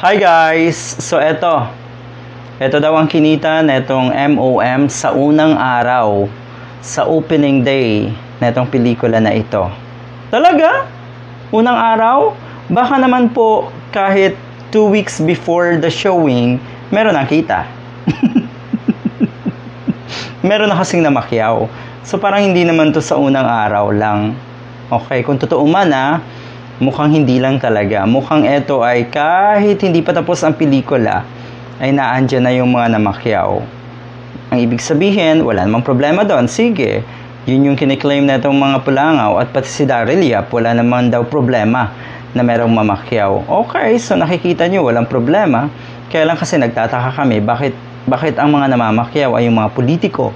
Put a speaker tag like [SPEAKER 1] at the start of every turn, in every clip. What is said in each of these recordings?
[SPEAKER 1] Hi guys! So ito daw ang kinita netong MOM sa unang araw sa opening day netong pelikula na ito. Talaga? Unang araw? Baka naman po kahit 2 weeks before the showing, meron ang kita. Meron na kasing namakyaw. So parang hindi naman to sa unang araw lang. Okay, kung totoo man mukhang hindi lang talaga. Mukhang ito ay kahit hindi pa tapos ang pelikula, ay naandyan na yung mga namakyaw. Ang ibig sabihin, wala namang problema doon. Sige, yun yung kiniklaim na itong mga Pulangaw at pati si Daryl Yap, wala naman daw problema na merong mamakyaw. Okay, so nakikita nyo, walang problema. Kaya lang kasi nagtataka kami, bakit ang mga namamakyaw ay yung mga politiko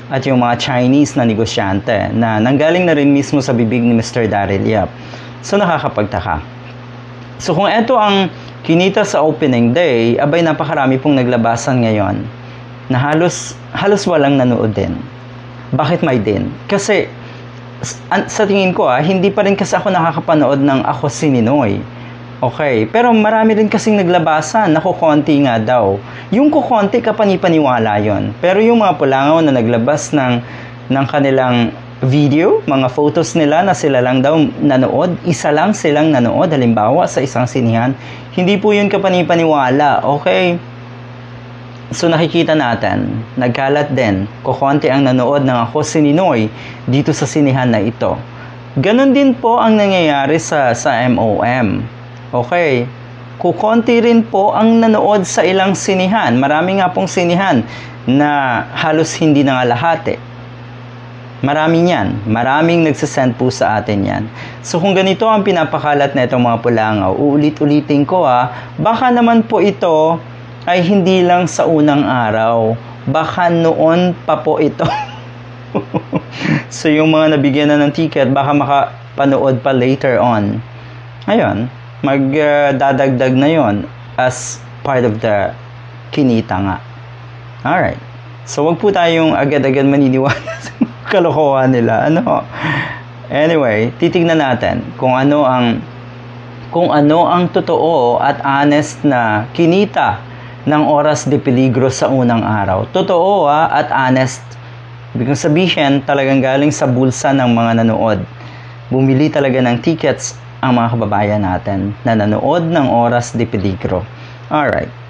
[SPEAKER 1] at yung mga Chinese na negosyante na nanggaling na rin mismo sa bibig ni Mr. Daryl Yap. So nakakapagtaka. So kung ito ang kinita sa opening day, abay napakarami pong naglabasan ngayon na halos walang nanood din. Bakit may din? Kasi sa tingin ko hindi pa rin kasi ako nakakapanood ng Ako si Ninoy. Okay, pero marami rin kasing naglabasan na kukonti nga daw. Yung kukonti kapanipaniwala yon. Pero yung mga Pulangaw na naglabas ng kanilang video, mga photos nila na sila lang daw nanood, isa lang silang nanood, halimbawa sa isang sinihan, hindi po yun kapanipaniwala, okay? So nakikita natin, nagkalat din, kukonti ang nanood ng Ako si Ninoy dito sa sinihan na ito. Ganon din po ang nangyayari sa MOM. Okay, kukonti rin po ang nanood sa ilang sinihan. Marami nga pong sinihan na halos hindi na nga lahat Marami yan. Maraming nagsasend po sa atin yan. So kung ganito ang pinapakalat na itong mga Pulangaw, uulit-ulitin ko baka naman po ito ay hindi lang sa unang araw. Baka noon pa po ito. So yung mga nabigyan na ng ticket, baka makapanood pa later on. Ayun, magdadagdag na yon as part of the kinita nga. Alright. So wag po tayong agad-agad maniniwala sa kalokohan nila. Anyway, titignan natin kung ano ang totoo at honest na kinita ng Oras de Peligro sa unang araw. Totoo at honest. Ibig sabihin, talagang galing sa bulsa ng mga nanood. Bumili talaga ng tickets ang mga kababayan natin na nanood ng Oras de Peligro. Alright.